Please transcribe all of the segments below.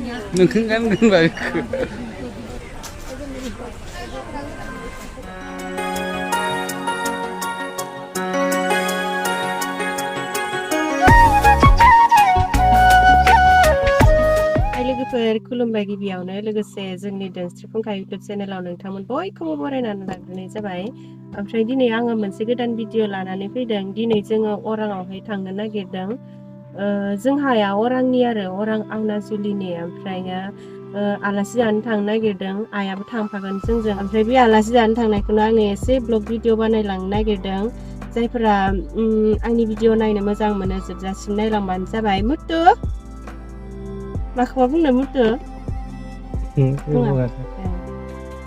नोंखौ गानगोनबा लोगोफोर खुलुमबाय गिबियावनो लोगोसे जोंनि धोनस्रि फुंखा इउटुब चेनेलाव नोंथांमोन बयखौबो बरायनानै लाग्रोनाय जाबाय। ओमफ्राय दिनै आङो मोनसे गोदान भिडिअ लानानै फैदों। दिनै जोङो अराङावहाय थांनो नागिरदों। जोंहाया अरांनि आरो अरां आउनाजुलिनि ओमफ्रायो आलासि जानो थांनो नागिरदों। आइयाबो थांफागोन जोंजों। ओमफ्राय बे आलासि जानो थांनायखौनो आङो एसे ब्लग भिडिअ बानायलांनो नागिरदों। जायफोरा आंनि भिडिअ नायनो मोजां मोनो जोबजासिम नायलांबानो जाबाय। मुथु माखौबा बुंनो मुथु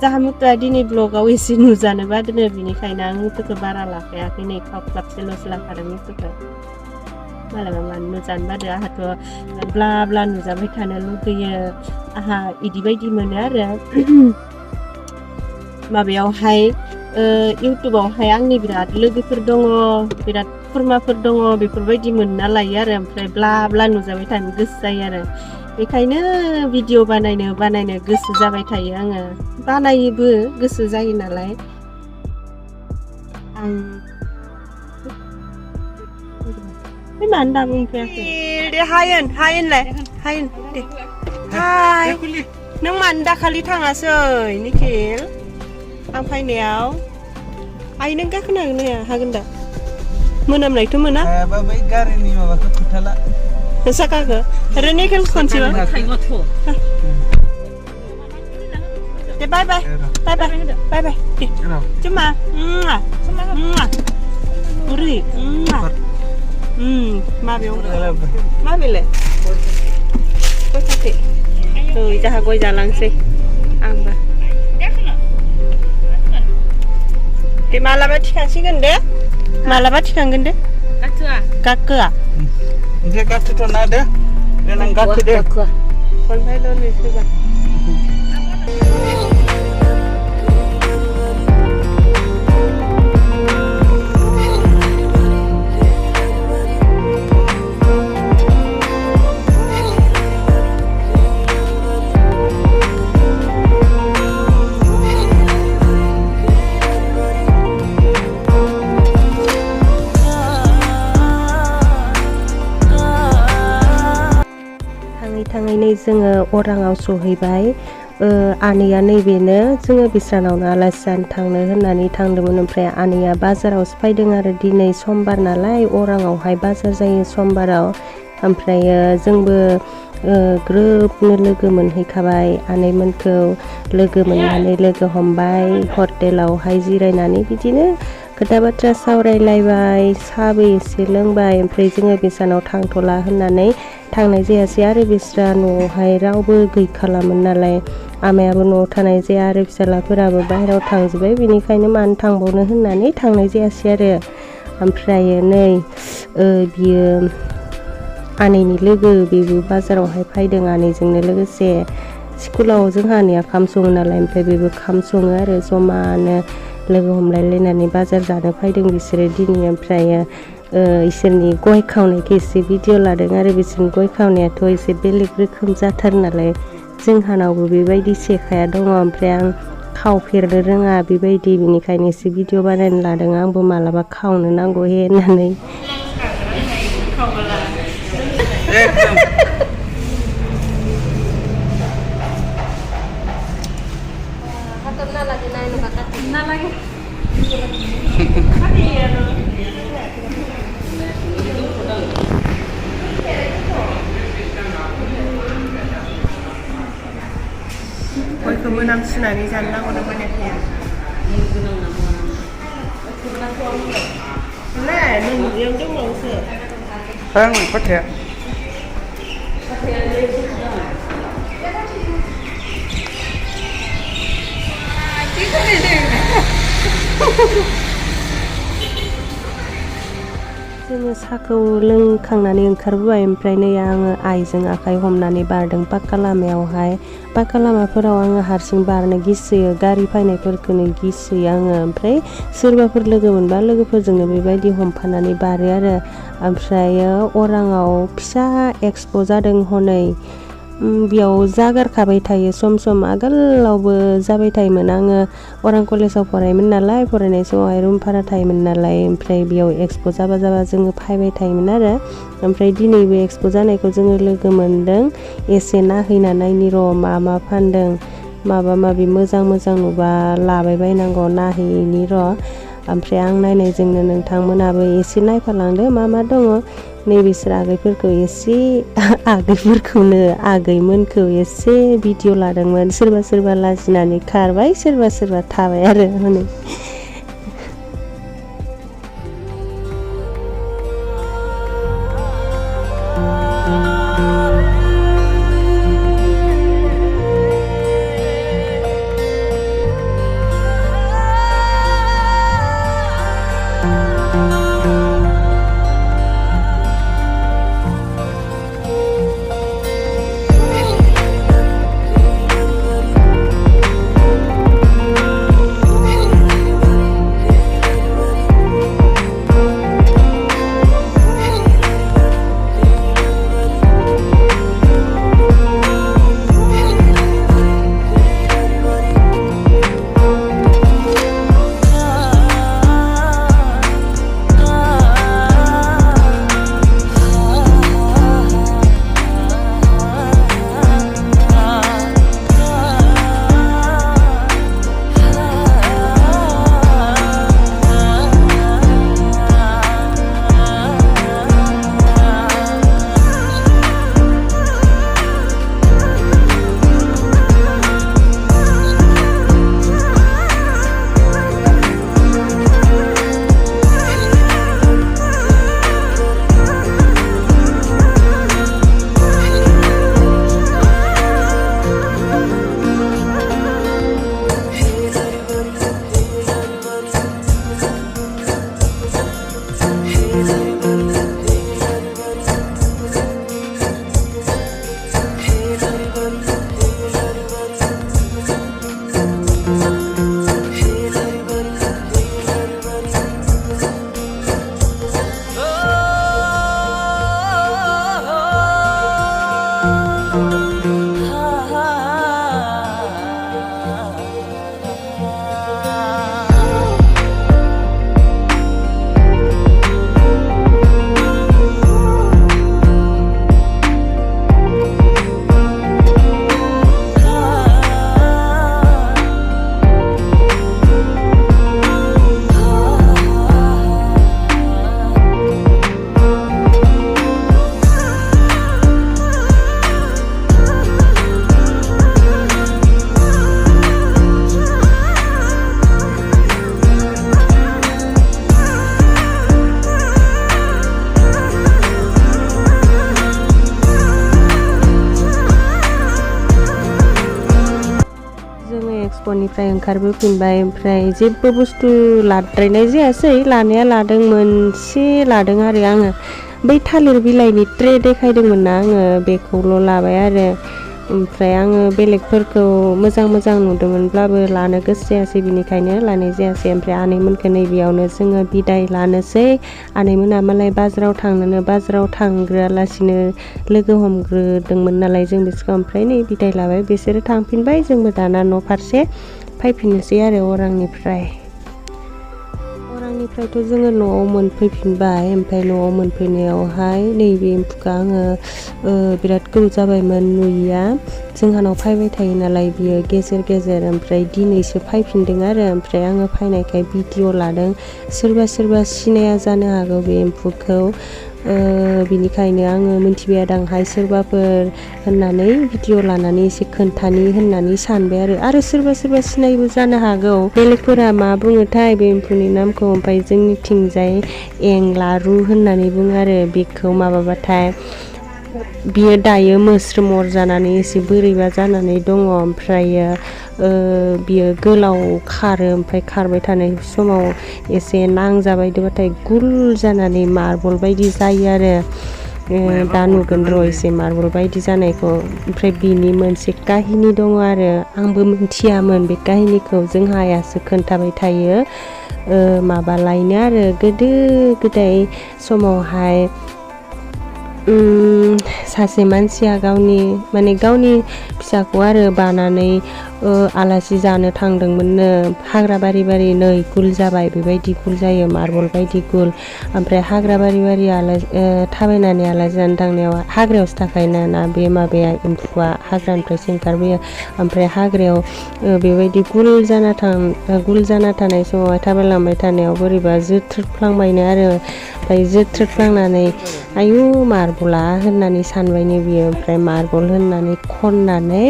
जाहा मुथुआ दिनै ब्लगाव एसे नुजानो बादों बिनिखायनो आं मुथुखौ बारा लाखायाखै। नै खावख्लाबसेल'सो लाखादों मुथुखौ। मालाबा मानो नुजानो बादो। आंहाथ' ब्ला ब्ला नुजाबाय थानो लुगैयो। आंहा इदि बायदि मोनो आरो माबायावहाय इउटुबावहाय आंनि बिराद लोगोफोर दङ, बिराद खुरमाफोर दङ, बेफोरबायदि मोनना लायो आरो ओमफ्राय ब्ला ब्ला नुजाबाय थानो गोसो जायो आरो बेखायनो भिडिअ बानायनो गोसो जाबाय थायो आङो। बानायोबो गोसो जायो नालाय। आं मानो दाबो मोनफैयाखै दे हायेनलाय हायेन दे हाय नों मानो दाखालि थाङासै निखिल आं फैनायाव? आइ नों गाखोनो हागोन दा? मोनामनायथ' मोना? बै गारिनि माबाखौ खोथाला साखाखौ आरो निखिल खनसेबा दे बाय बाय बाय बाय बाय बाय दे cuma uri माबेलाय गय फाथै जाहा गय जालांसै आंबा दे मालाबा थिखांसिगोन दे मालाबा थिखांगोन दे गाखोआ दे गाखोथ'ना दे देनां गाखो दे खनफायल' नोंसोरबा थाङै जोङो अराङाव सहैबाय। आनैया नैबेनो जोङो बिस्रानावनो आलासि जानो थांनो होननानै थांदोंमोन। ओमफ्राय आनैया बाजारावसो फैदों आरो दिनै समबार नालाय अराङावहाय बाजार जायो समबाराव। ओमफ्रायो जोंबो ग्रोबनो लोगो मोनहैखाबाय आनैमोनखौ लोगो मोननानै लोगो हमबाय हटेलावहाय जिरायनानै बिदिनो खोथा बाथ्रा सावरायलायबाय साहाबो एसे लोंबाय। ओमफ्राय जोङो बिसानाव थांथ'ला होननानै थांनाय जायासै आरो बिस्रा न'आवहाय रावबो गैखालामोन नालाय आमायाबो न'आव थानाय जाया आरो फिसालाफोराबो बाहेरायाव थांजोब्बाय। बेनिखायनो मानो थांबावनो होननानै थांनाय जायासै आरो ओमफ्रायो नै बियो आनैनि लोगो बेबो बाजारावहाय फैदों आनैजोंनो लोगोसे। स्कुलाव जोंहा आनैया खाम सङो नालाय ओमफ्राय बेबो खाम सङो आरो जमानो लोगो हमलायलायनानै बाजार जानो फैदों बिसोरो दिनै। ओमफ्रायो इसोरनि गय खावनायखौ एसे भिडिअ लादों आरो बिसोरनि गय खावनायाथ' एसे बेलेग रोखोम जाथार नालाय जोंहानावबो बेबायदि सेखाया दङ ओमफ्राय आं खावफेरनो रोङा बेबायदि बेनिखायनो एसे भिडिअ बानायनो लादों आंबो मालाबा खावनो नांगौ हे होननानै। गयखौ मोनामसुनानै जानो नांगौ ना मोनाखैया नोंनियाव दंबावोसो आं फाथैया जोङो साहाखौ लोंखांनानै ओंखारबोबाय। ओमफ्राय नै आङो आइजों आखाइ हमनानै बारदों पाक्का लामायावहाय। पाक्का लामाफोराव आङो हारसिं बारनो गिसोयो गारि फैनायफोरखौनो गिसोयो आङो। ओमफ्राय सोरबाफोर लोगो मोनबा लोगोफोरजोंनो बेबायदि हमफानानै बारो आरो। ओमफ्रायो अराङाव फिसा एक्सप' जादों हनै बेयाव जागारखाबाय थायो सम आगोलावबो जाबाय थायोमोन आङो अरां कलेजाव फरायोमोन नालाय फरायनाय समावहाय रुम भारा थायोमोन नालाय ओमफ्राय बेयाव एक्सप' जाबा जोङो फैबाय थायोमोन आरो ओमफ्राय दिनैबो एक्सप' जानायखौ जोङो लोगो मोनदों एसे नायहैना नायनि र' मा फानदों माबा माबि मोजां नुबा लाबाय बायनांगौ नायहैनि र' ओमफ्राय आं नायनायजोंनो नोंथांमोनाबो एसे नायफालांदो मा दङ नैबेसोर आगैफोरखौ एसे आगैमोनखौ एसे भिडिअ लादोंमोन सोरबा लाजिनानै खारबाय सोरबा थाबाय आरो माने एक्सप'निफ्राय ओंखारबोफिनबाय ओमफ्राय जेबो बुस्थु लाद्रायनाय जायासै लानाया लादों मोनसे लादों आरो आङो बै थालिर बिलाइनि ट्रे देखायदोंमोन ना आङो बेखौल' लाबाय आरो ओमफ्राय आङो बेलेगफोरखौ मोजां नुदोंमोनब्लाबो लानो गोसो जायासै बिनिखायनो लानाय जायासै ओमफ्राय आनैमोनखौ नैबेयावनो जोङो बिदाय लानोसै आनैमोना मालाय बाजाराव थांग्रोआलासिनो लोगो हमग्रोदोंमोन नालाय जों बिसोरखौ ओमफ्राय नै बिदाय लाबाय बिसोरो थांफिनबाय जोंबो दाना न' फारसे फैफिननोसै आरो अरांनिफ्रायथ' जोङो न'आव मोनफैफिनबाय ओमफ्राय न'आव मोनफैनायावहाय नैबे एम्फौखौ आङो बिराद गोबाव जाबायमोन नुयिया जोंहानाव फैबाय थायो नालाय बियो गेजेर ओमफ्राय दिनैसो फैफिनदों आरो ओमफ्राय आङो फैनायखाय भिडिअ लादों सोरबा सिनाया जानो हागौ बे एम्फौखौ बिनिखायनो आङो मिन्थिबाय दांहाय सोरबाफोर होननानै भिडिअ लानानै एसे खोन्थानि होननानै सानबाय आरो सोरबा सिनायबो जानो हागौ बेलेगफोरा मा बुङोथाय बे एम्फौनि नामखौ ओमफ्राय जोंनिथिंजाय एंलारु होननानै बुङो आरो बेखौ माबाबाथाय बियो दायो मोस्रोम अरजानानै एसे बोरैबा जानानै दङ ओमफ्रायो बियो गोलाव खारो ओमफ्राय खारबाय थानाय समाव एसे नांजाबायदोबाथाय गुल जानानै मार्बल बायदि जायो आरो दा नुगोन र' एसे मार्बल बायदि जानायखौ ओमफ्राय बिनि मोनसे काहिनि दङ आरो आंबो मिथियामोन बे काहिनिखौ जोंहा आइयासो खोन्थाबाय थायो माबालायनो आरो गोदो गोदाय समावहाय सासे मानसिया गावनि फिसाखौ आरो बानानै आलासि जानो थांदोंमोननो हाग्रा बारि नै गुल जाबाय बेबायदि गुल जायो मार्बल बायदि गुल ओमफ्राय हाग्रा बारि थाबायनानै आलासि जानो थांनायाव हाग्रायावसो थाखायोना ना बे माबाया एम्फौआ हाग्रानिफ्रायसो ओंखारबोयो ओमफ्राय हाग्रायाव बेबायदि गुल जाना थानाय समावहाय थाबायलांबाय थानायाव बोरैबा जोथ्रोदफ्लांबायनो आरो ओमफ्राय जोथ्रोदफ्लांनानै आयु मार्बला होननानै सानबायनो बियो ओमफ्राय मार्बल होननानै खननानै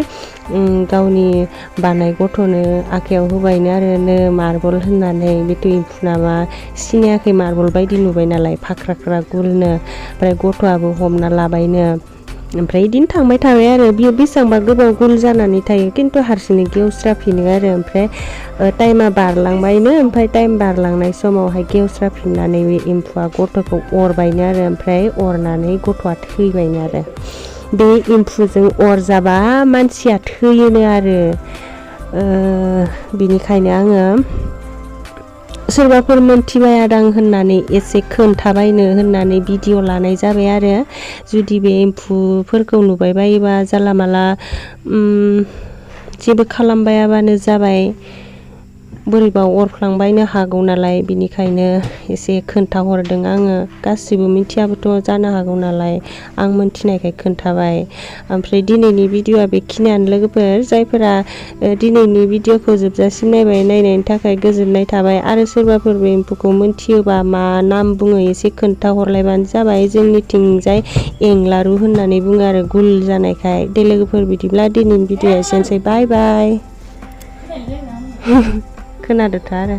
गावनि बानाय गथ'नो आखायाव होबायनो आरो मार्बल होननानै बेथ' एम्फौ नामा सिनायाखै मार्बल बायदि नुबाय नालाय फाख्रा गुलनो ओमफ्राय गथ'आबो हमना लाबायनो ओमफ्राय इदिनो थांबाय थाबाय आरो बियो बेसेबांबा गोबाव गुल जानानै थायो खिन्थु हारसिंनो गेवस्राफिनो आरो ओमफ्राय टाइमा बारलांबायनो ओमफ्राय टाइम बारलांनाय समावहाय गेवस्राफिननानै बे एम्फौआ गथ'खौ अरबायनो आरो ओमफ्राय अरनानै गथ'आ थैबायनो आरो बे एम्फौजों अरजाबा मानसिया थैयोनो आरो बिनिखायनो आङो सोरबाफोर मोनथिबायादां होननानै एसे खोन्थाबायनो होननानै भिडिअ लानाय जाबाय आरो जुदि बे एम्फौफोरखौ नुबाय बायोबा जाला माला जेबो खालामबायाबानो जाबाय बोरैबा अरफ्लांबायनो हागौ नालाय बिनिखायनो एसे खोन्थाहरदों आङो गासिबो मिथियाबोथ' जानो हागौ नालाय आं मोनथिनायखाय खोन्थाबाय ओमफ्राय दिनैनि भिडिअआ बेखिनियानो लोगोफोर जायफोरा दिनैनि भिडिअखौ जोबजासिम नायनायनि थाखाय गोजोननाय थाबाय आरो सोरबाफोर बे एम्फौखौ मोनथियोबा मा नाम बुङो एसे खोन्थाहरलायबानो जाबाय जोंनिथिंजाय एंलारु होननानै बुङो आरो गुल जानायखाय दे लोगोफोर बिदिब्ला दिनैनि भिडिअआ एसेनोसै बाय बाय खोनादोंथ' आरो